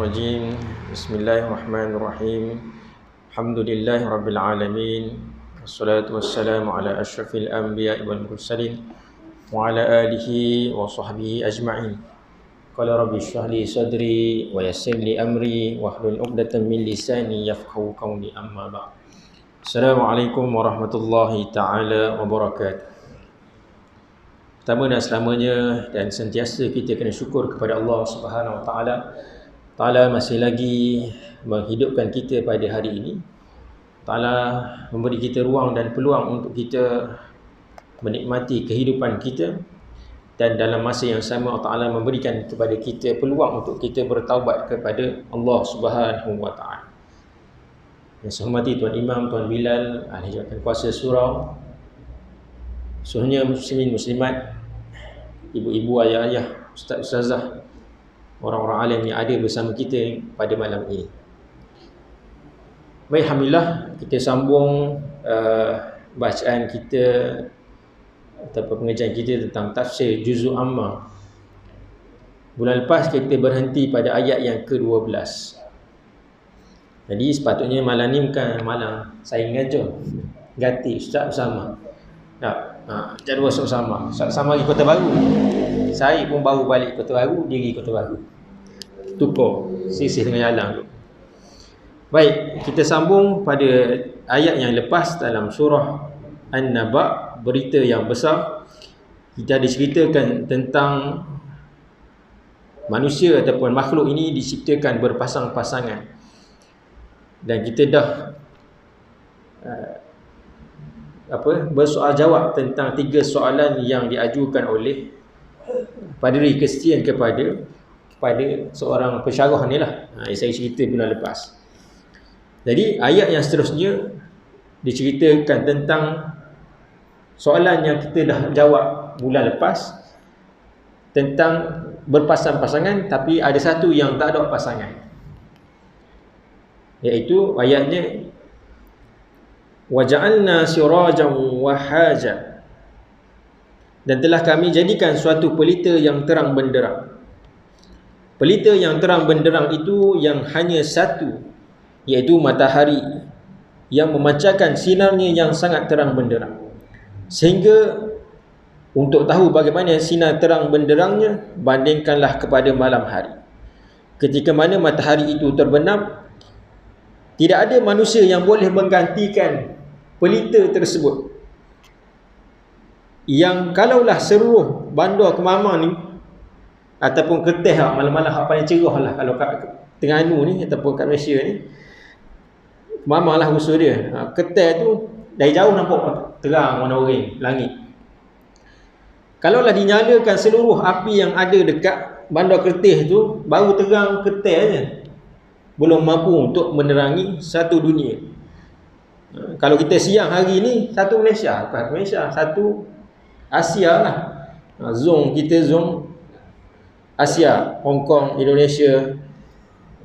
Rajim. Bismillahirrahmanirrahim. Alhamdulillahi rabbil alamin. Wassalatu wassalamu ala asyrafil anbiya'i wal mursalin wa ala alihi wa sahbihi ajma'in. Qala rabbi shrah li sadri wa yassir li amri wahlul 'uqdatam min lisani yafqahu qawli, amma ba'd. Assalamualaikum warahmatullahi taala wabarakatuh. Pertama dan selamanya dan sentiasa kita kena syukur kepada Allah Subhanahu Wa Taala. Taala masih lagi menghidupkan kita pada hari ini. Taala memberi kita ruang dan peluang untuk kita menikmati kehidupan kita, dan dalam masa yang sama Allah Taala memberikan kepada kita peluang untuk kita bertaubat kepada Allah Subhanahu Wa Taala. Yang saya hormati Tuan Imam, Tuan Bilal, ahli jawatan kuasa surau, seluruhnya muslimin muslimat, ibu-ibu, ayah-ayah, ustaz-ustazah, orang-orang alim yang ada bersama kita pada malam ini. Baik, alhamdulillah, kita sambung bacaan kita ataupun pengajian kita tentang tafsir juzuk amma. Bulan lepas kita berhenti pada ayat yang ke-12. Jadi sepatutnya malam ni bukan malam saya ngajar, ganti ustaz bersama. Jadual sama. Sama di Kota Baru. Saya pun baru balik Kota Baru, diri Kota Baru. Tukar sisih dengan jalan tu. Baik, kita sambung pada ayat yang lepas dalam surah An-Naba, berita yang besar. Kita ada ceritakan tentang manusia ataupun makhluk ini diciptakan berpasang-pasangan. Dan kita dah bersoal jawab tentang 3 soalan yang diajukan oleh Padri Kristian kepada seorang pensyarah ni lah. Saya cerita bulan lepas. Jadi ayat yang seterusnya diceritakan tentang soalan yang kita dah jawab bulan lepas tentang berpasang-pasangan, tapi ada satu yang tak ada pasangan, iaitu ayatnya waja'alna sirajan wahaja, dan telah kami jadikan suatu pelita yang terang benderang. Pelita yang terang benderang itu yang hanya satu, iaitu matahari yang memancarkan sinarnya yang sangat terang benderang. Sehingga untuk tahu bagaimana sinar terang benderangnya, bandingkanlah kepada malam hari. Ketika mana matahari itu terbenam, tidak ada manusia yang boleh menggantikan pelita tersebut. Yang kalaulah seluruh bandar Kemamang ni ataupun Kerteh malam-malam hak paling cerah lah kalau kat Terengganu ni ataupun kat Malaysia ni, Kemamang lah usul dia. Kerteh tu dari jauh nampak terang warna oranye langit. Kalaulah dinyalakan seluruh api yang ada dekat bandar Kerteh tu, baru terang Kerteh je, belum mampu untuk menerangi satu dunia. Kalau kita siang hari ni, satu Malaysia, bukan Malaysia, satu Asia lah. Zone kita, zone Asia, Hong Kong, Indonesia,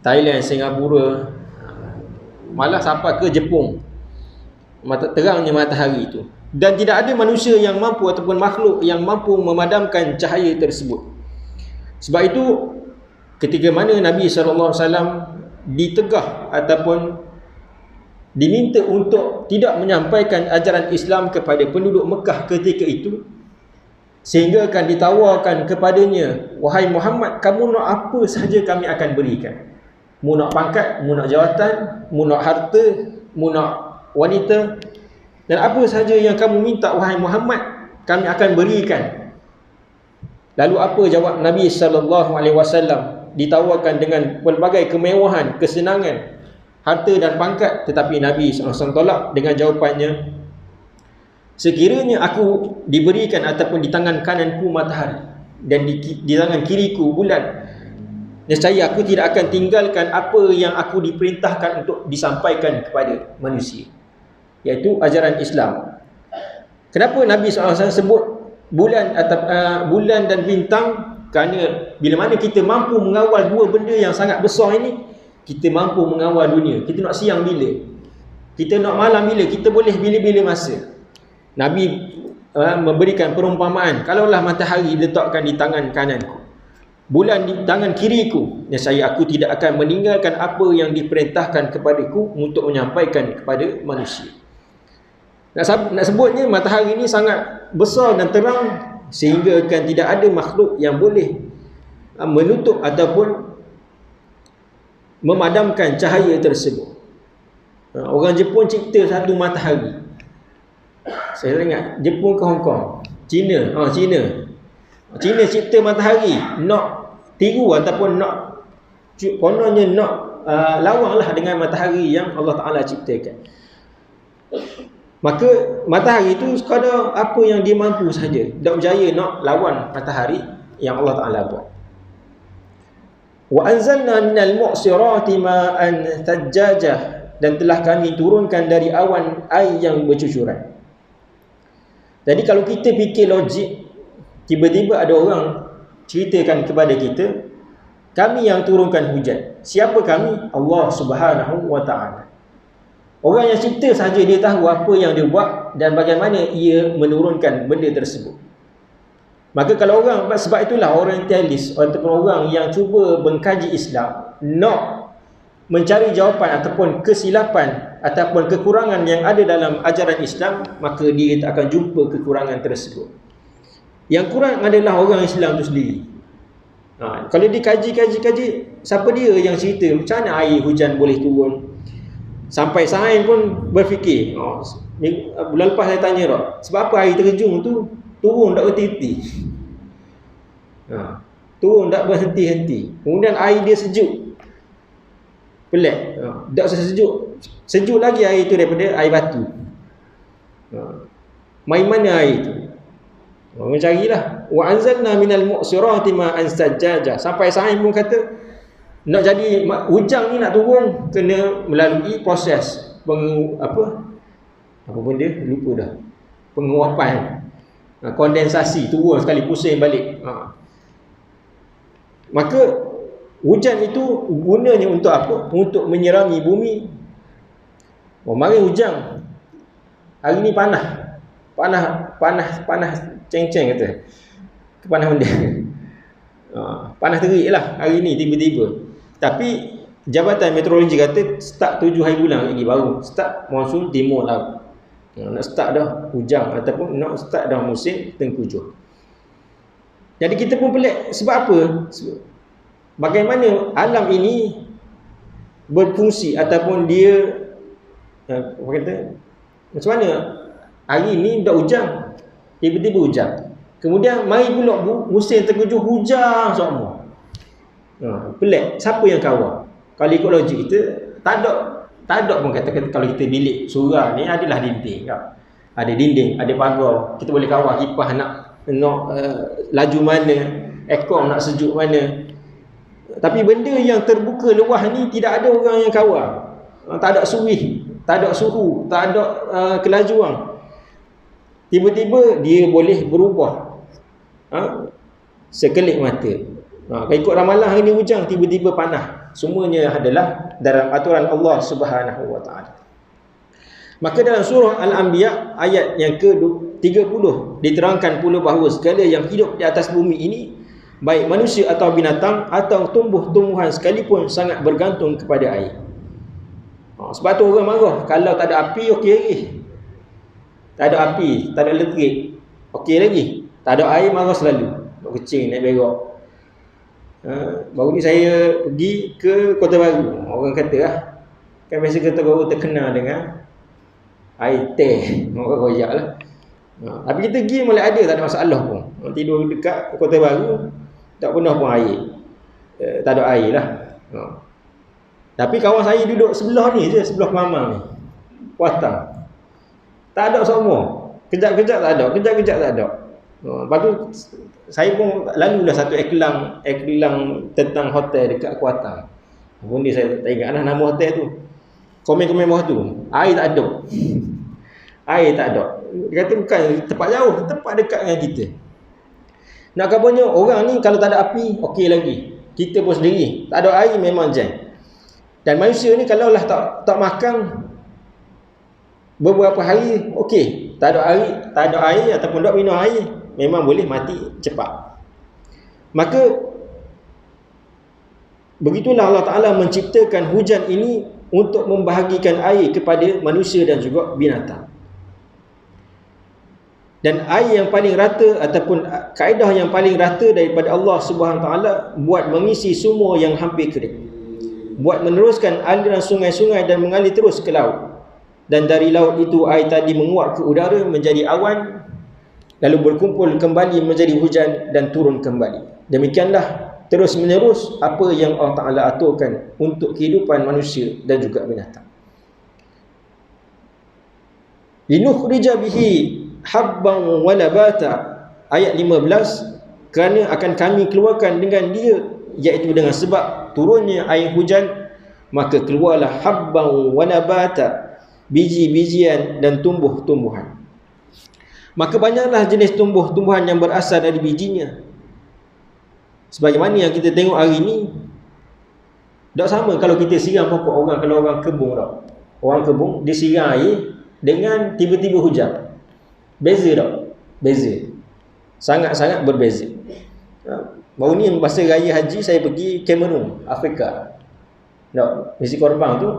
Thailand, Singapura, malah sampai ke Jepun, terangnya matahari itu. Dan tidak ada manusia yang mampu ataupun makhluk yang mampu memadamkan cahaya tersebut. Sebab itu ketika mana Nabi SAW ditegah ataupun diminta untuk tidak menyampaikan ajaran Islam kepada penduduk Mekah ketika itu, sehingga akan ditawarkan kepadanya, wahai Muhammad, kamu nak apa sahaja kami akan berikan. Mu nak pangkat, mu nak jawatan, mu nak harta, mu nak wanita, dan apa sahaja yang kamu minta wahai Muhammad, kami akan berikan. Lalu apa jawab Nabi SAW? Ditawarkan dengan pelbagai kemewahan, kesenangan, harta dan pangkat, tetapi Nabi SAW tolak dengan jawapannya, sekiranya aku diberikan ataupun di tangan kananku matahari dan di tangan kiriku bulan, nescaya aku tidak akan tinggalkan apa yang aku diperintahkan untuk disampaikan kepada manusia, iaitu ajaran Islam. Kenapa Nabi SAW sebut bulan dan bintang? Kerana bila mana kita mampu mengawal dua benda yang sangat besar ini, kita mampu mengawal dunia. Kita nak siang bila, kita nak malam bila, kita boleh bila-bila masa. Nabi memberikan perumpamaan, kalaulah matahari diletakkan di tangan kananku, bulan di tangan kiriku, nescaya aku tidak akan meninggalkan apa yang diperintahkan kepadaku untuk menyampaikan kepada manusia. Nak sebutnya matahari ini sangat besar dan terang sehingga kan tidak ada makhluk yang boleh menutup ataupun memadamkan cahaya tersebut. Orang Jepun cipta satu matahari. Saya ingat Jepun ke Hong Kong? China. China cipta matahari, nak tiru ataupun nak kononnya nak lawanglah dengan matahari yang Allah Taala ciptakan. Maka matahari itu sekadar apa yang dia mampu saja, tak berjaya nak lawan matahari yang Allah Taala buat. Wa anzalna minal mu'sirati ma'an thajjajah, dan telah kami turunkan dari awan air yang bercucuran. Jadi kalau kita fikir logik, tiba-tiba ada orang ceritakan kepada kita, kami yang turunkan hujan. Siapa kami? Allah Subhanahu wa Ta'ala. Orang yang cipta saja dia tahu apa yang dia buat dan bagaimana ia menurunkan benda tersebut. Maka kalau orang, sebab itulah orientalis ataupun orang yang cuba mengkaji Islam, nak mencari jawapan ataupun kesilapan ataupun kekurangan yang ada dalam ajaran Islam, maka dia tak akan jumpa kekurangan tersebut. Yang kurang adalah orang Islam itu sendiri. Kalau dikaji, siapa dia yang cerita macam mana air hujan boleh turun? Sampai sains pun berfikir, bulan lepas saya tanya tak, sebab apa air terjun tu turun tak berhenti-henti? Turun tak berhenti-henti. Kemudian air dia sejuk. Pelik. Tak sejuk. Sejuk lagi air itu daripada air batu. Main mana air itu? Orang carilah. Wa anzalna minal mu'sirati ma'an sajjajah. Sampai sains pun kata, nak jadi hujan ni nak turun kena melalui proses apa benda lupa dah, penguapan, kondensasi, turun sekali pusing balik. Maka hujan itu gunanya untuk apa? Untuk menyirami bumi. Mari hujan, hari ni panas ceng-ceng kata, panas benda. Panas terik lah hari ni tiba-tiba. Tapi Jabatan Meteorologi kata start 7 hari bulan lagi baru start monsun timur laut. Nak start dah hujan ataupun nak start dah musim tengkujuh. Jadi kita pun pelik, sebab apa? Bagaimana alam ini berfungsi ataupun dia apa kata, macam mana hari ni dah hujan, tiba-tiba hujan. Kemudian mari pula musim tengkujuh hujan semua. Pelik, siapa yang kawal? Kalau ikut logik kita, tak ada pun kata kalau kita bilik surau ni adalah dinding tak? Ada dinding, ada pagar, kita boleh kawal kipas nak laju mana, aircon nak sejuk mana. Tapi benda yang terbuka luas ni tidak ada orang yang kawal. Tak ada suih, tak ada suhu, tak ada kelajuan. Tiba-tiba dia boleh berubah sekelip mata. Kalau ikut ramalan hari ni hujan, tiba-tiba panas. Semuanya adalah dalam aturan Allah Subhanahu wa Ta'ala. Maka dalam surah Al-Anbiya ayat yang ke-30 diterangkan pula bahawa segala yang hidup di atas bumi ini, baik manusia atau binatang atau tumbuh-tumbuhan sekalipun, sangat bergantung kepada air. Sebab tu orang marah kalau tak ada api okey lagi. Tak ada api, tak ada elektrik, okey lagi. Tak ada air marah selalu. Kecing naik berak. Baru ni saya pergi ke Kota Baru. Orang kata lah, kan biasa Kota Baru terkenal dengan air teh. Orang royak lah. Tapi kita pergi boleh ada, tak ada masalah pun. Tidur dekat Kota Baru, tak pernah pun air. Tak ada air lah. Tapi kawan saya duduk sebelah ni je, sebelah Mamang ni, Kuatang. Tak ada semua. Kejap-kejap tak ada, kejap-kejap tak ada. Lepas tu saya pun lalulah satu iklan tentang hotel dekat Kuatang. Pun dia saya tak ingat lah nama hotel tu. Komen-komen bawah tu, air tak ada. Air tak ada. Dia kata bukan tempat jauh, tempat dekat dengan kita. Nak kabarnya orang ni kalau tak ada api okey lagi. Kita pun sendiri tak ada air memang jam. Dan manusia ni kalau lah tak makan beberapa hari okey, tak ada air ataupun tak minum air, memang boleh mati cepat. Maka Begitulah Allah Ta'ala menciptakan hujan ini untuk membahagikan air kepada manusia dan juga binatang. Dan air yang paling rata ataupun kaedah yang paling rata daripada Allah Subhanahu Wa Ta'ala buat mengisi sumur yang hampir kering, buat meneruskan aliran sungai-sungai dan mengalir terus ke laut. Dan dari laut itu air tadi menguap ke udara menjadi awan, lalu berkumpul kembali menjadi hujan dan turun kembali. Demikianlah terus menerus apa yang Allah Ta'ala aturkan untuk kehidupan manusia dan juga binatang. Linukhrija bihi habban wa nabata, ayat 15, kerana akan kami keluarkan dengan dia, iaitu dengan sebab turunnya air hujan, maka keluarlah habban wa nabata, biji-bijian dan tumbuh-tumbuhan. Maka banyaklah jenis tumbuh-tumbuhan yang berasal dari bijinya. Sebagaimana yang kita tengok hari ini, tak sama kalau kita siram pokok orang, kalau orang kebun tak. Orang kebun dia siram air dengan tiba-tiba hujan. Beza tak? Beza. Sangat-sangat berbeza. Baru ni masa raya haji saya pergi Cameroon, Afrika. Tak, misi korban tu.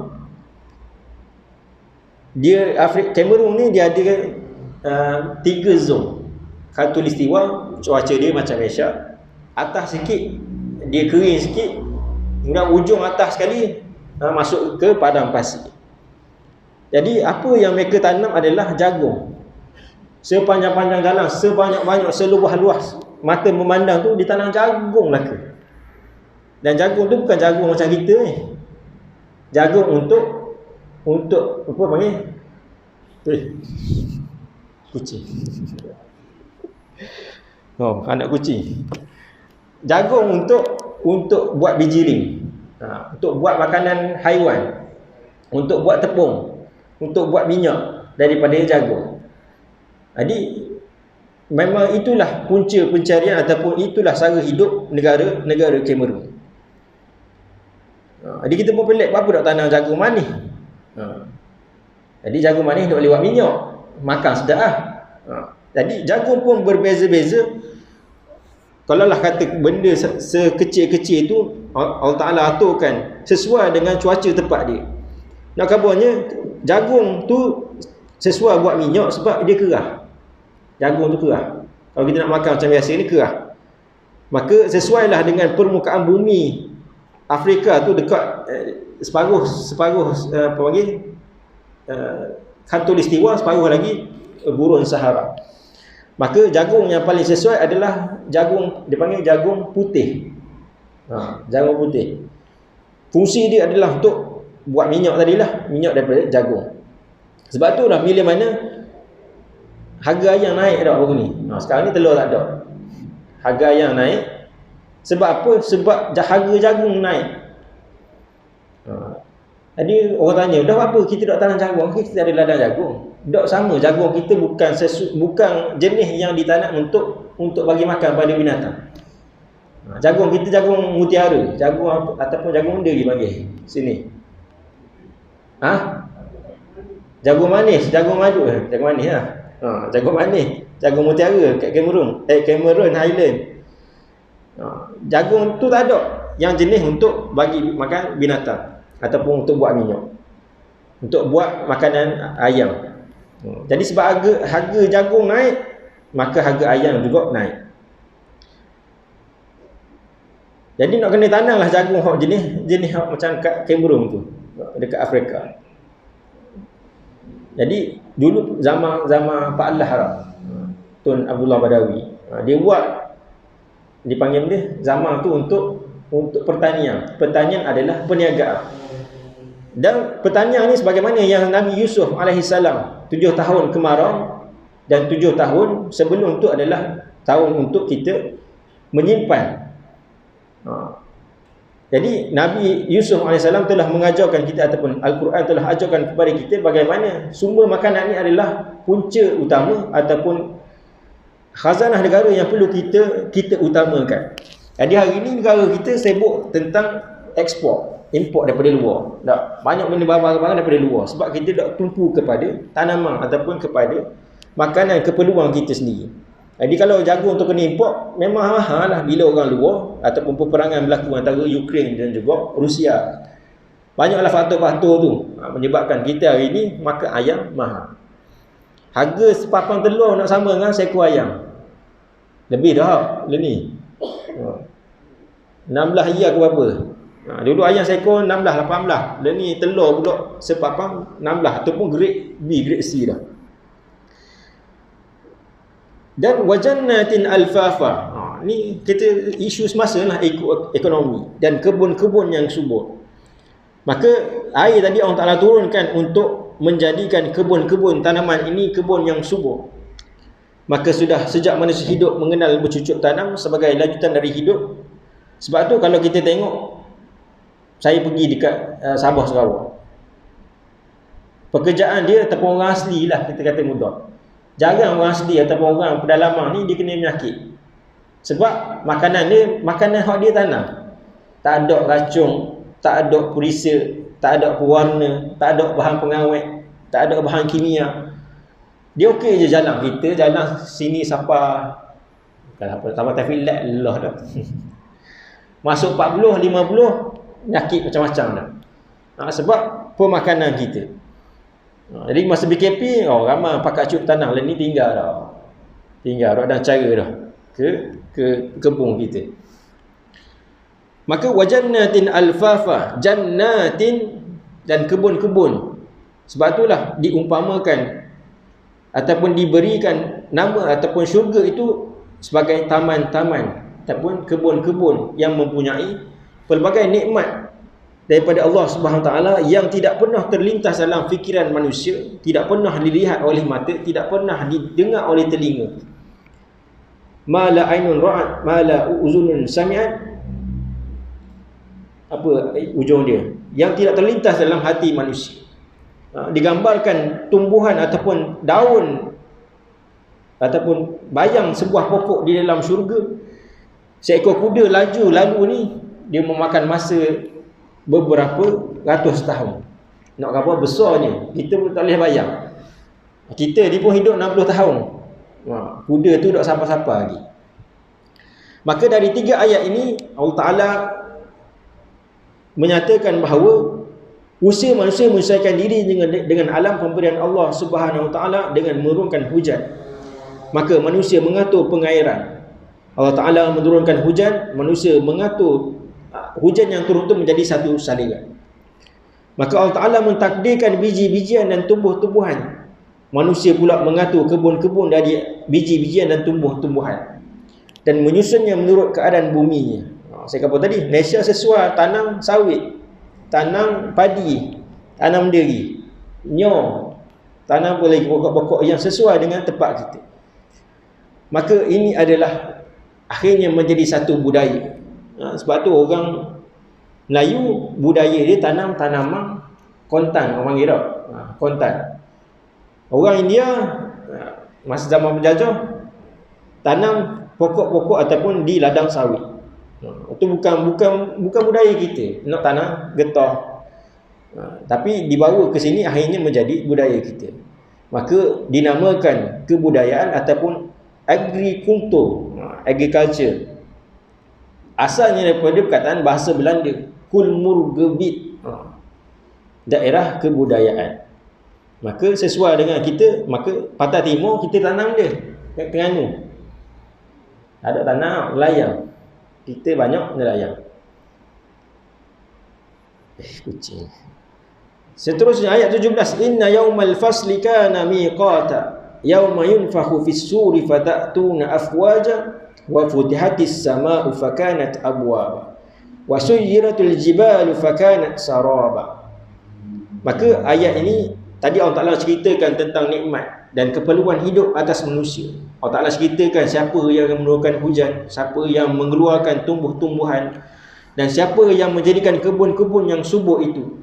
Dia Cameroon ni dia ada 3 zon. Khatulistiwa, cuaca dia macam Malaysia. Atas sikit dia kering sikit, kemudian ujung atas sekali masuk ke padang pasir. Jadi apa yang mereka tanam adalah jagung. Sepanjang-panjang jalan, sebanyak-banyak, seluas-luas mata memandang tu ditanam jagung lah ke. Dan jagung tu bukan jagung macam kita ni. Jagung untuk apa panggil? Kucing. Oh, anak kucing. Jagung untuk buat biji ring, untuk buat makanan haiwan, untuk buat tepung, untuk buat minyak daripada jagung. Jadi memang itulah punca pencarian ataupun itulah cara hidup negara Cameroon. Jadi kita pun pelik, apa nak tanam jagung manis? Jadi jagung manis nak lewat minyak, makan sedap lah. Jadi jagung pun berbeza-beza. Kalau lah kata benda sekecil-kecil itu Allah Ta'ala aturkan sesuai dengan cuaca tempat dia. Nak kabarnya jagung tu sesuai buat minyak sebab dia kerah. Jagung tu kerah. Kalau kita nak makan macam biasa ni kerah. Maka sesuailah dengan permukaan bumi Afrika tu dekat separuh apa panggil khatulistiwa, separuh lagi gurun Sahara. Maka jagung yang paling sesuai adalah jagung, dia panggil jagung putih. Jagung putih. Fungsi dia adalah untuk buat minyak tadilah, minyak daripada jagung. Sebab tu dah bila mana harga ayam naik dah baru ni. Sekarang ni telur tak ada. Harga ayam naik. Sebab apa? Sebab harga jagung naik. Jadi orang tanya, dah apa kita tak tanam jagung? Kita ada ladang jagung. Tak sama, jagung kita bukan jenis yang ditanam untuk bagi makan pada binatang. Jagung kita jagung mutiara, jagung ataupun jagung muda dipanggil sini. Jagung manis, jagung madu, jagung manis lah. Jagung manis, jagung mutiara kat Cameroon Highland. Jagung tu tak ada yang jenis untuk bagi makan binatang ataupun untuk buat minyak, untuk buat makanan ayam. Jadi sebab harga jagung naik, maka harga ayam juga naik. Jadi nak kena tanamlah jagung jenis macam kat Cameroon tu, dekat Afrika. Jadi dulu zaman Pak Allah Arab, Tun Abdullah Badawi, dia buat, dipanggil dia zaman tu untuk pertanian. Pertanian adalah perniagaan. Dan pertanian ni sebagaimana yang Nabi Yusuf alaihissalam 7 tahun kemarau dan 7 tahun sebelum tu adalah tahun untuk kita menyimpan. Jadi Nabi Yusuf alaihissalam telah mengajarkan kita ataupun Al-Quran telah ajarkan kepada kita bagaimana sumber makanan ni adalah punca utama ataupun khazanah negara yang perlu kita utamakan. Jadi hari ini negara kita sibuk tentang ekspor, import daripada luar. Tak, banyak benda barang-barang daripada luar sebab kita tak tumpu kepada tanaman ataupun kepada makanan keperluan kita sendiri. Jadi kalau jagung tu kena import, memang mahal lah bila orang luar ataupun peperangan berlaku antara Ukraine dan juga Rusia. Banyaklah faktor-faktor tu menyebabkan kita hari ni makan ayam mahal. Harga sepapang telur nak sama dengan seekor ayam. Lebih dah le ni. 16 ya ke berapa? Dulu ayam seekor 16 18. Le ni telur pula sepapang 16 ataupun grade B, grade C dah. Dan wajannatin alfafa. Ni kita isu semasa lah ekonomi dan kebun-kebun yang subur. Maka air tadi Allah Ta'ala turunkan untuk menjadikan kebun-kebun tanaman ini kebun yang subur. Maka sudah sejak manusia hidup mengenal bercucuk tanam sebagai lanjutan dari hidup. Sebab tu kalau kita tengok, saya pergi dekat Sabah Sarawak, pekerjaan dia ataupun orang asli lah, kita kata mudah, jarang orang asli ataupun orang pedalaman ni dia kena penyakit. Sebab makanan dia, makanan hak dia tanam, tak ada racun, tak ada perisa, tak ada pewarna, tak ada bahan pengawet, tak ada bahan kimia. Dia okey je jalan. Kita jalan sini sampai sampai traffic light lelah dah. Masuk 40, 50 penyakit macam-macam dah. Sebab pemakanan kita. Jadi masa BKP ramai pakat cucuk tanah ni tinggal dah. Tinggal dah dan cara dah ke kebun kita. Maka wajannatin alfafa, jannatin dan kebun-kebun. Sebab itulah diumpamakan ataupun diberikan nama ataupun syurga itu sebagai taman-taman ataupun kebun-kebun yang mempunyai pelbagai nikmat daripada Allah Subhanahu taala yang tidak pernah terlintas dalam fikiran manusia, tidak pernah dilihat oleh mata, tidak pernah didengar oleh telinga. Ma la ainun ra'at, ma la uzunun sami'at. Apa ujung dia? Yang tidak terlintas dalam hati manusia. Digambarkan tumbuhan ataupun daun ataupun bayang sebuah pokok di dalam syurga. Seekor kuda laju lalu ni dia memakan masa beberapa ratus tahun. Nak kata besarnya, kita pun tak boleh bayang. Kita ni pun hidup 60 tahun. Kuda tu tak siapa-siapa lagi. Maka dari 3 ayat ini Allah Ta'ala menyatakan bahawa usaha manusia menyesuaikan diri dengan alam pemberian Allah Subhanahu Wa Taala dengan menurunkan hujan. Maka manusia mengatur pengairan. Allah Ta'ala menurunkan hujan, manusia mengatur hujan yang turun itu menjadi satu saliran. Maka Allah Ta'ala mentakdirkan biji-bijian dan tumbuh-tumbuhan. Manusia pula mengatur kebun-kebun dari biji-bijian dan tumbuh-tumbuhan dan menyusunnya menurut keadaan buminya. Saya kata tadi, Malaysia sesuai tanam sawit, tanam padi, tanam deri, nyor, tanam boleh pokok-pokok yang sesuai dengan tempat kita. Maka ini adalah akhirnya menjadi satu budaya. Sebab tu orang Melayu budaya dia tanam tanaman kontan, orang kira kontan. Orang India masa zaman penjajah tanam pokok-pokok ataupun di ladang sawit. Itu bukan budaya kita nak tanam getah. Tapi dibawa ke sini akhirnya menjadi budaya kita. Maka dinamakan kebudayaan ataupun agriculture. Asalnya daripada perkataan bahasa Belanda, Kulmurgebied, daerah kebudayaan. Maka sesuai dengan kita, maka Pantai Timur kita tanam dia kat Terengganu. Ada tanam layang. Kita banyak nelayan. Kucing. Seterusnya ayat 17, inna yaumal fasli kana miqata yauma yunfakhu fis-suri fatatuna afwaja wa futihatis samaa'u fakanat abwaba wa suyyiratul jibalu fakanat saraba. Maka ayat ini tadi Allah Ta'ala ceritakan tentang nikmat dan keperluan hidup atas manusia. Allah Ta'ala ceritakan siapa yang menurunkan hujan, siapa yang mengeluarkan tumbuh-tumbuhan, dan siapa yang menjadikan kebun-kebun yang subur itu.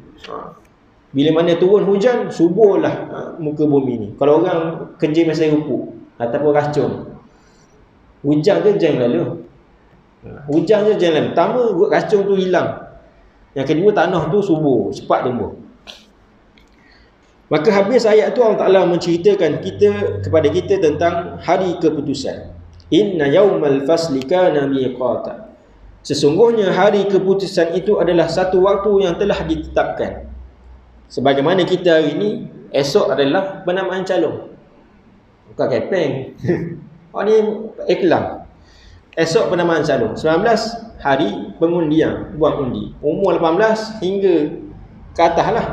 Bila mana turun hujan, suburlah muka bumi ni. Kalau orang kerja masa rupuk ataupun racun, hujan je jangan lalu. Hujan je jangan lalu. Pertama racun tu hilang. Yang kedua tanah tu subur, cepat tumbuh. Maka habis ayat tu Allah Ta'ala menceritakan kepada kita tentang hari keputusan. Inna yaumal fasli kana miqata. Sesungguhnya hari keputusan itu adalah satu waktu yang telah ditetapkan. Sebagaimana kita hari ini, esok adalah penamaan calon. Bukan kepeng. Oh ni iklan. Esok penamaan calon. 19 hari pengundian, buang undi. Umur 18 hingga ke atas lah.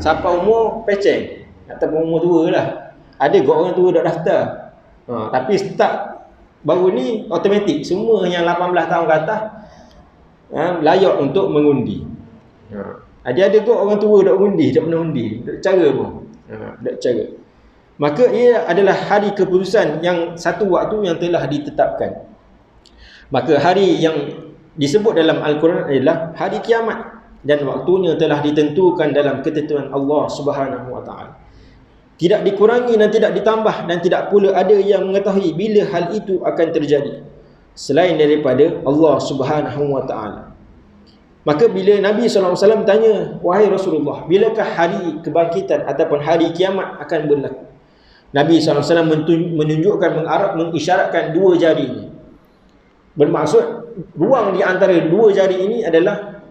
Sampai umur peceng ataupun umur tua lah. Ada juga orang tua dah daftar. Tapi start baru ni automatik. Semua yang 18 tahun ke atas layak untuk mengundi. Ada kok orang tua dak undi, tak pernah undi, tak cara pun. Tak cara. Maka ia adalah hari keputusan yang satu waktu yang telah ditetapkan. Maka hari yang disebut dalam Al-Quran adalah hari kiamat dan waktunya telah ditentukan dalam ketentuan Allah Subhanahu wa taala. Tidak dikurangi dan tidak ditambah, dan tidak pula ada yang mengetahui bila hal itu akan terjadi selain daripada Allah Subhanahu wa taala. Maka bila Nabi SAW tanya, wahai Rasulullah, bilakah hari kebangkitan ataupun hari kiamat akan berlaku? Nabi SAW menunjukkan, mengisyaratkan dua jari ini. Bermaksud ruang di antara dua jari ini adalah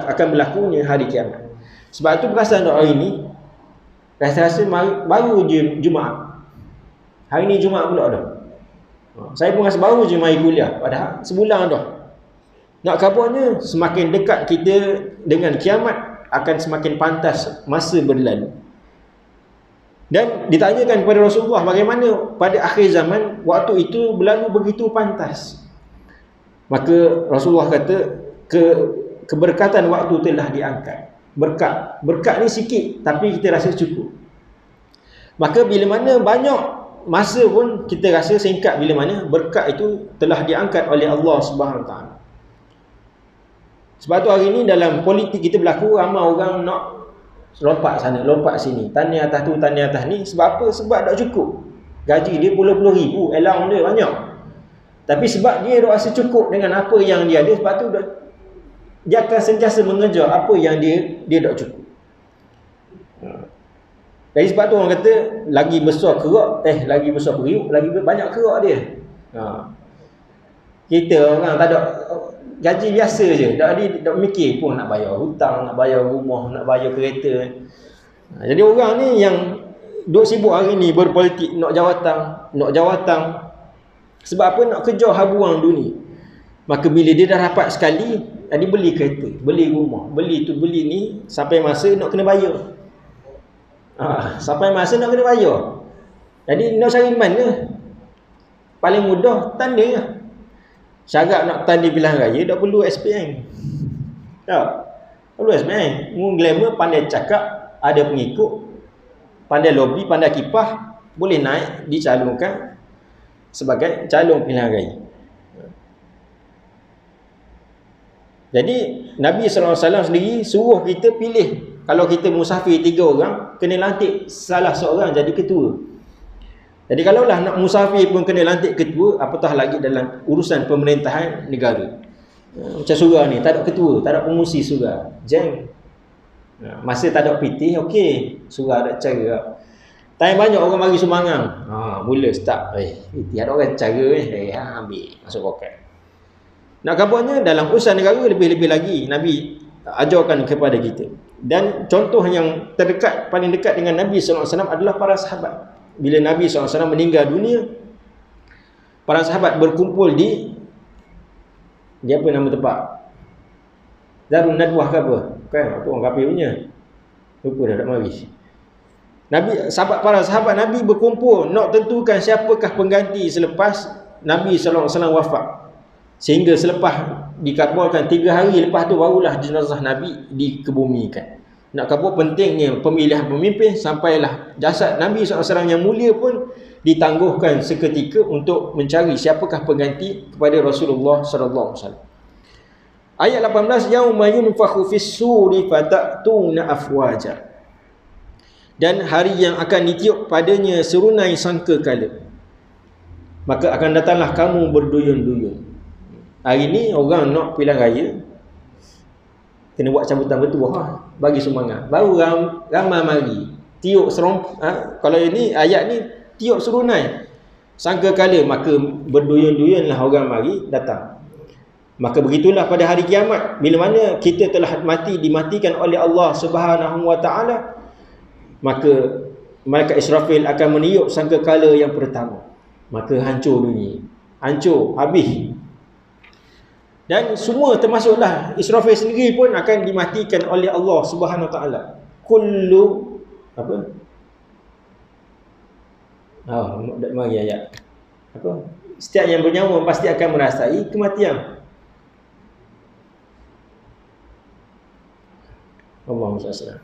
akan berlakunya hari kiamat. Sebab itu perasan hari ini rasa-rasa baru je Jumaat. Hari ni Jumaat pula dah. Saya pun rasa baru je mari kuliah, padahal sebulan dah. Nak kabarnya semakin dekat kita dengan kiamat, akan semakin pantas masa berlalu. Dan ditanyakan kepada Rasulullah bagaimana pada akhir zaman waktu itu berlalu begitu pantas. Maka Rasulullah kata keberkatan waktu telah diangkat. Berkat ni sikit tapi kita rasa cukup. Maka bila mana banyak masa pun kita rasa singkat, bila mana berkat itu telah diangkat oleh Allah Subhanahu Wa Taala. Sebab tu hari ni dalam politik kita berlaku, ramai orang nak lompat sana, lompat sini, tanya atas tu, tanya atas ni. Sebab apa? Sebab tak cukup. Gaji dia puluh-puluh ribu, allowance dia banyak. Tapi sebab dia dah rasa cukup dengan apa yang dia ada, sebab tu dia akan sentiasa mengejar apa yang dia tak cukup. Jadi sebab tu orang kata lagi besar kerak, lagi besar periuk, lagi banyak kerak dia. Kita orang tak ada gaji biasa je, tak mikir pun nak bayar hutang, nak bayar rumah, nak bayar kereta. Jadi orang ni yang duk sibuk hari ni berpolitik, nak jawatan. Sebab apa? Nak kejar habuang dunia. Maka bila dia dah dapat sekali, dia beli kereta, beli rumah, beli tu beli ni, sampai masa nak kena bayar. Sampai masa nak kena bayar. Jadi nak cari mana? Paling mudah tanda lah. Syarat nak tanda pilihan raya tak perlu SPM. Tak perlu SPM. Mu glamour, pandai cakap, ada pengikut, pandai lobby, pandai kipah, boleh naik dicalonkan sebagai calon pilihan raya. Jadi Nabi SAW sendiri suruh kita pilih. Kalau kita musafir 3 orang, kena lantik salah seorang jadi ketua. Jadi kalaulah nak musafir pun kena lantik ketua, apatah lagi dalam urusan pemerintahan negara. Macam surah ni, tak ada ketua, tak ada pengurusi surah. Jeng. Masa tak ada PT, okey, surah ada cara. Time banyak orang bagi sumbangan. Mula start. PT ada orang cara ambil masuk poket. Nak kabarnya dalam urusan negara lebih-lebih lagi Nabi ajarkan kepada kita. Dan contoh yang terdekat, paling dekat dengan Nabi SAW adalah para sahabat. Bila Nabi SAW meninggal dunia, para sahabat berkumpul di apa nama tempat? Darun Nadwah ke apa? Kan? Apa orang kafir punya? Lupa dah tak mari. Para sahabat Nabi berkumpul nak tentukan siapakah pengganti selepas Nabi SAW wafat. Sehingga selepas dikabarkan 3 hari lepas tu barulah jenazah Nabi dikebumikan. Nak khabar pentingnya pemilihan pemimpin, sampailah jasad Nabi SAW yang mulia pun ditangguhkan seketika untuk mencari siapakah pengganti kepada Rasulullah SAW. Ayat 18, yauma yunfakhu fis-suri fatatuna afwaja. Dan hari yang akan ditiup padanya serunai sangkakala, maka akan datanglah kamu berduyun-duyun. Hari ni orang nak pilihan raya kena buat sambutan bertuah bagi sumbangan. Baru ramai mari tiup kalau ini ayat ni tiup serunai. sangka kala, maka berduyun-duyunlah orang mari datang. Maka begitulah pada hari kiamat, bila mana kita telah dimatikan oleh Allah Subhanahu wa taala, maka malaikat Israfil akan meniup sangkakala yang pertama. Maka hancur dunia, hancur, habis. Dan semua termasuklah Israfil sendiri pun akan dimatikan oleh Allah Subhanahu wa taala. Kullu apa? Mari ayat. Apa? Setiap yang bernyawa pasti akan merasai kematian. Allahumma salli.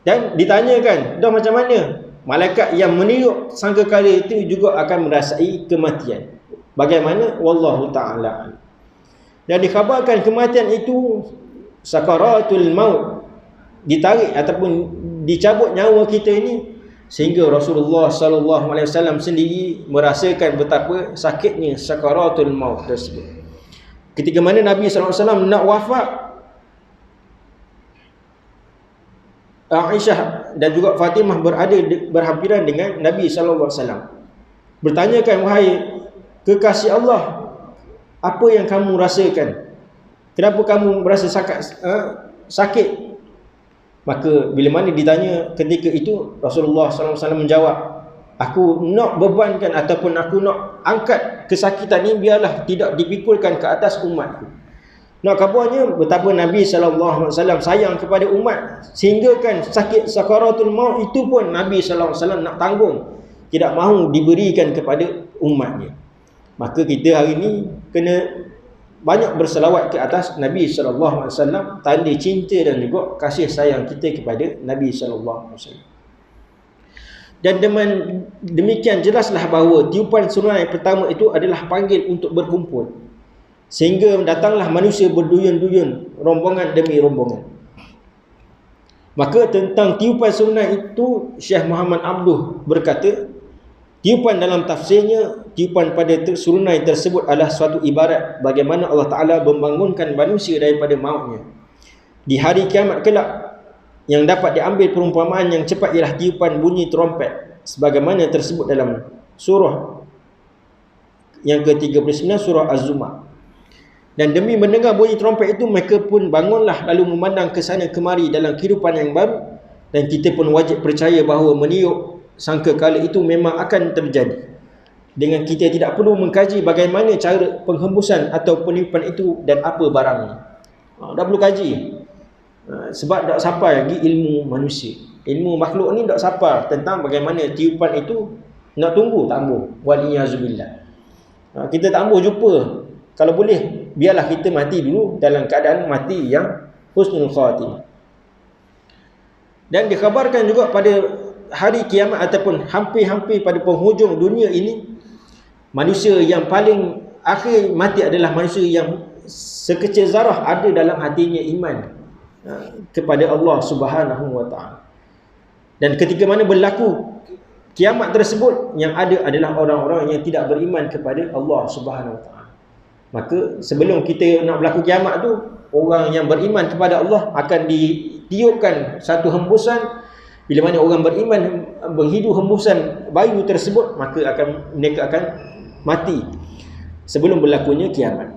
Dan ditanyakan, dah macam mana? Malaikat yang meniup sangkakala itu juga akan merasai kematian. Bagaimana? Wallahu ta'ala. Dan dikhabarkan kematian itu sakaratul maut, ditarik ataupun dicabut nyawa kita ini, sehingga Rasulullah sallallahu alaihi wasallam sendiri merasakan betapa sakitnya sakaratul maut tersebut. Ketika mana Nabi sallallahu alaihi wasallam nak wafat, Aisyah dan juga Fatimah berada berhampiran dengan Nabi sallallahu alaihi wasallam. Bertanyakan, wahai kekasih Allah, apa yang kamu rasakan? Kenapa kamu merasa sakit? Maka bila mana ditanya ketika itu, Rasulullah sallallahu alaihi wasallam menjawab, aku nak bebankan ataupun aku nak angkat kesakitan ini biarlah tidak dipikulkan ke atas umatku. Nak kabarnya betapa Nabi sallallahu alaihi wasallam sayang kepada umat, sehingga kan sakit sakaratul maut itu pun Nabi sallallahu alaihi wasallam nak tanggung, tidak mahu diberikan kepada umatnya. Maka kita hari ini kena banyak berselawat ke atas Nabi sallallahu alaihi wasallam, tanda cinta dan juga kasih sayang kita kepada Nabi sallallahu alaihi wasallam. Dan demikian jelaslah bahawa tiupan seruan yang pertama itu adalah panggil untuk berkumpul, sehingga datanglah manusia berduyun-duyun, rombongan demi rombongan. Maka tentang tiupan seruan itu, Syekh Muhammad Abduh berkata, tiupan dalam tafsirnya, tiupan pada seruan tersebut adalah suatu ibarat bagaimana Allah Ta'ala membangunkan manusia daripada mautnya. Di hari kiamat kelak, yang dapat diambil perumpamaan yang cepat ialah tiupan bunyi trompet, sebagaimana tersebut dalam surah yang ke-39 surah Az-Zumar. Dan demi mendengar bunyi trompet itu, mereka pun bangunlah lalu memandang ke sana kemari dalam kehidupan yang baru. Dan kita pun wajib percaya bahawa meniup sangkakala itu memang akan terjadi, dengan kita tidak perlu mengkaji bagaimana cara penghembusan atau peniupan itu dan apa barangnya. Tak perlu kaji, sebab tak sampai lagi ilmu manusia, ilmu makhluk ni tak sampai tentang bagaimana tiupan itu. Nak tunggu tak ambuh, waliyazubillah. Kita tak ambuh jumpa. Kalau boleh, biarlah kita mati dulu dalam keadaan mati yang husnul khatimah. Dan dikhabarkan juga pada hari kiamat ataupun hampir-hampir pada penghujung dunia ini, manusia yang paling akhir mati adalah manusia yang sekecil zarah ada dalam hatinya iman kepada Allah Subhanahu wa taala. Dan ketika mana berlaku kiamat tersebut, yang ada adalah orang-orang yang tidak beriman kepada Allah Subhanahu wa taala. Maka sebelum kita nak berlaku kiamat tu, orang yang beriman kepada Allah akan ditiupkan satu hembusan. Bila mana orang beriman menghidu hembusan bayu tersebut, maka mereka akan mati sebelum berlakunya kiamat.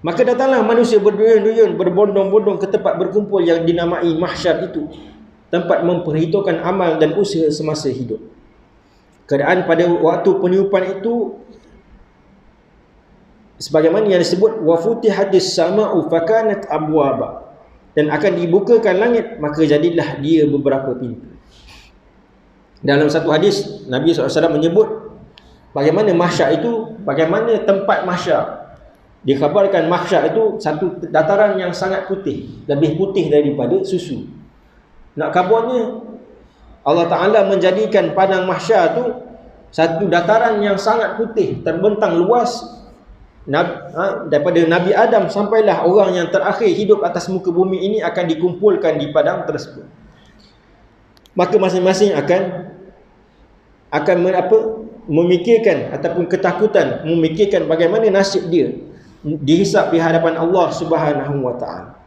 Maka datanglah manusia berduyun-duyun, berbondong-bondong ke tempat berkumpul yang dinamai mahsyar itu, tempat memperhitungkan amal dan usaha semasa hidup. Keadaan pada waktu peniupan itu sebagaimana yang disebut, wa futihatis sama'u fakanat abwaba, dan akan dibukakan langit, maka jadilah dia beberapa pintu. Dalam satu hadis, Nabi SAW menyebut bagaimana mahsyar itu, bagaimana tempat mahsyar. Dikhabarkan mahsyar itu satu dataran yang sangat putih, lebih putih daripada susu. Nak kabarnya, Allah Ta'ala menjadikan padang mahsyar itu satu dataran yang sangat putih, terbentang luas. Daripada Nabi Adam sampailah orang yang terakhir hidup atas muka bumi ini akan dikumpulkan di padang tersebut. Maka masing-masing akan memikirkan ataupun ketakutan, memikirkan bagaimana nasib dia dihisap di hadapan Allah Subhanahu wa taala.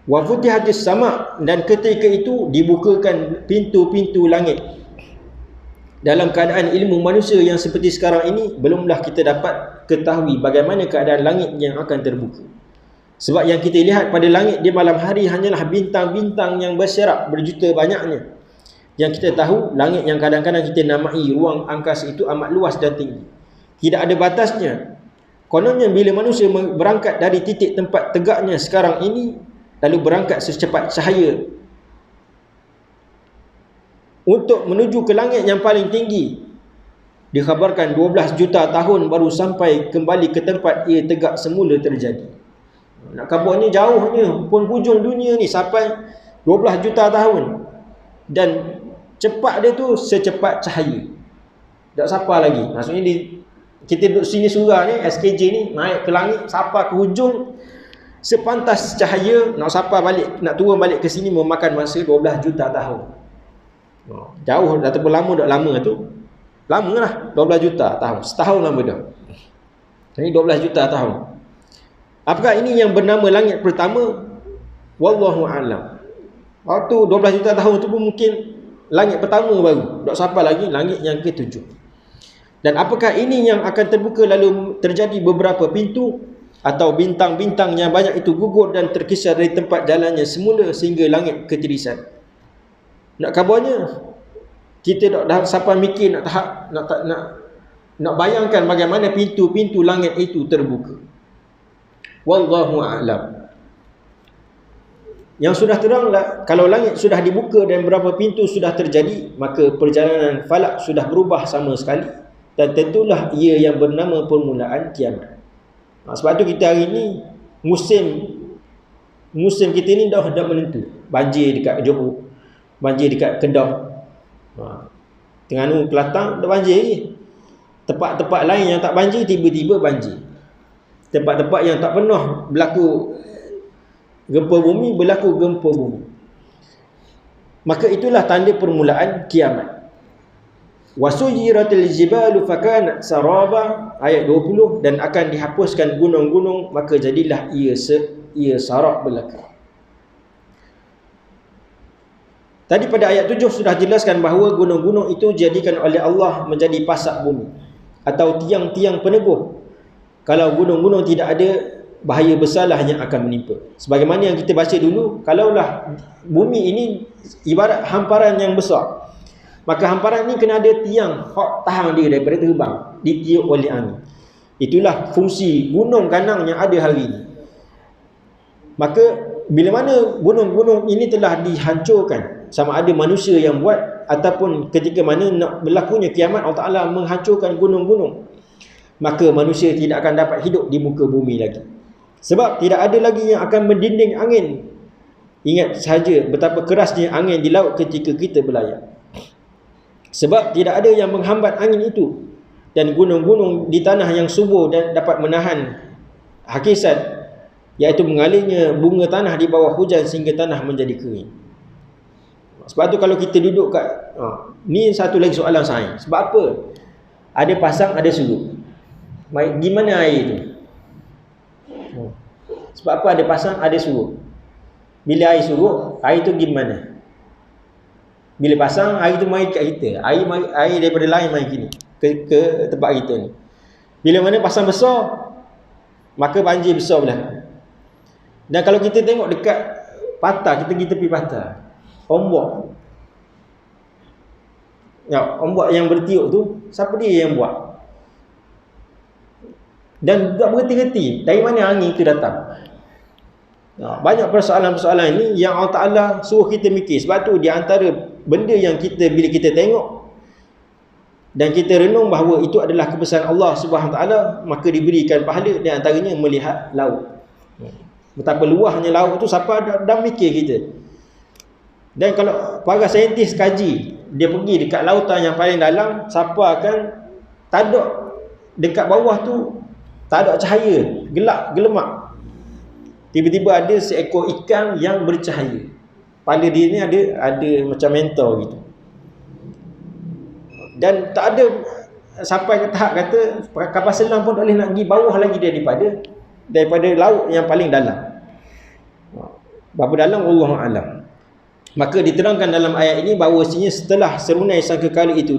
Wa futihatis sama, dan ketika itu dibukakan pintu-pintu langit. Dalam keadaan ilmu manusia yang seperti sekarang ini, belumlah kita dapat ketahui bagaimana keadaan langit yang akan terbuka. Sebab yang kita lihat pada langit di malam hari hanyalah bintang-bintang yang berserak berjuta banyaknya. Yang kita tahu, langit yang kadang-kadang kita namai ruang angkasa itu amat luas dan tinggi. Tidak ada batasnya. Kononnya bila manusia berangkat dari titik tempat tegaknya sekarang ini, lalu berangkat secepat cahaya untuk menuju ke langit yang paling tinggi, dikhabarkan 12 juta tahun baru sampai kembali ke tempat ia tegak semula terjadi. Nak khabarnya jauhnya, penghujung dunia ni sampai 12 juta tahun. Dan cepat dia tu secepat cahaya. Tak siapa lagi. Maksudnya kita duduk sini surah ni, SKJ ni, naik ke langit, sampai ke hujung, sepantas cahaya, nak sampai balik, nak turun balik ke sini memakan masa 12 juta tahun. Jauh, ataupun lama tak lama tu. Lama lah, 12 juta tahun. Setahun lama dah. Jadi 12 juta tahun. Apakah ini yang bernama langit pertama? Wallahu a'lam. Waktu 12 juta tahun tu pun mungkin langit pertama baru. Tak sampai lagi langit yang ke-7. Dan apakah ini yang akan terbuka lalu terjadi beberapa pintu atau bintang-bintang yang banyak itu gugur dan terkisar dari tempat jalannya semula sehingga langit ketirisan. Nak kabarnya kita tak sampai mikir nak bayangkan bagaimana pintu-pintu langit itu terbuka. Wallahu a'lam. Yang sudah teranglah, kalau langit sudah dibuka dan berapa pintu sudah terjadi, maka perjalanan falak sudah berubah sama sekali, dan tentulah ia yang bernama permulaan kiamat. Sebab tu kita hari ni musim kita ni dah menentu. Banjir dekat Johor, banjir dekat Kedah, Terengganu, Kelantan dah banjir lagi. Tempat-tempat lain yang tak banjir, tiba-tiba banjir. Tempat-tempat yang tak pernah berlaku gempa bumi, berlaku gempa bumi. Maka itulah tanda permulaan kiamat. Wasuyiratil jibalu fakanat saraba, ayat 20, dan akan dihapuskan gunung-gunung, maka jadilah ia sarab belaka. Tadi pada ayat 7 sudah jelaskan bahawa gunung-gunung itu dijadikan oleh Allah menjadi pasak bumi atau tiang-tiang peneguh. Kalau gunung-gunung tidak ada, bahaya besarlah yang akan menimpa. Sebagaimana yang kita baca dulu, kalaulah bumi ini ibarat hamparan yang besar, maka hamparan ini kena ada tiang hak tahan dia daripada terbang, ditiup oleh angin. Itulah fungsi gunung ganang yang ada hari ini. Maka bila mana gunung-gunung ini telah dihancurkan, sama ada manusia yang buat ataupun ketika mana nak berlakunya kiamat, Allah Ta'ala menghancurkan gunung-gunung, maka manusia tidak akan dapat hidup di muka bumi lagi. Sebab tidak ada lagi yang akan mendinding angin. Ingat sahaja betapa kerasnya angin di laut ketika kita berlayar. Sebab tidak ada yang menghambat angin itu. Dan gunung-gunung di tanah yang subur dan dapat menahan hakikat, iaitu mengalirnya bunga tanah di bawah hujan sehingga tanah menjadi kering. Sebab tu kalau kita duduk kat ni satu lagi soalan sains. Sebab apa? Ada pasang, ada surut. Gimana air tu? Sebab apa ada pasang, ada surut? Bila air surut, air tu gimana? Bila pasang, air tu mai kat kita. Air daripada lain mai kini ke tempat kita ni. Bila mana pasang besar, maka banjir besar belakang. Dan kalau kita tengok dekat patah, kita pergi tepi patah, ombak. Ya, ombak yang bertiup tu, siapa dia yang buat? Dan tak berhenti-henti. Dari mana angin itu datang? Banyak persoalan-persoalan ini yang Allah Ta'ala suruh kita mikir. Sebab tu di antara benda yang kita, bila kita tengok dan kita renung bahawa itu adalah kebesaran Allah Subhanahu Ta'ala, maka diberikan pahala. Di antaranya melihat laut. Betapa luahnya laut tu, siapa dah mikir kita. Dan kalau para saintis kaji, dia pergi dekat lautan yang paling dalam, siapa akan taduk dekat bawah tu, tak ada cahaya, gelap, gelemak. Tiba-tiba ada seekor ikan yang bercahaya. Pada dia ni ada macam mentor gitu. Dan tak ada sampai ke tahap kata kapal selam pun tak boleh nak pergi bawah lagi daripada laut yang paling dalam. Berapa dalam Allah alam. Maka diterangkan dalam ayat ini bahawasanya setelah serunai sangkakala itu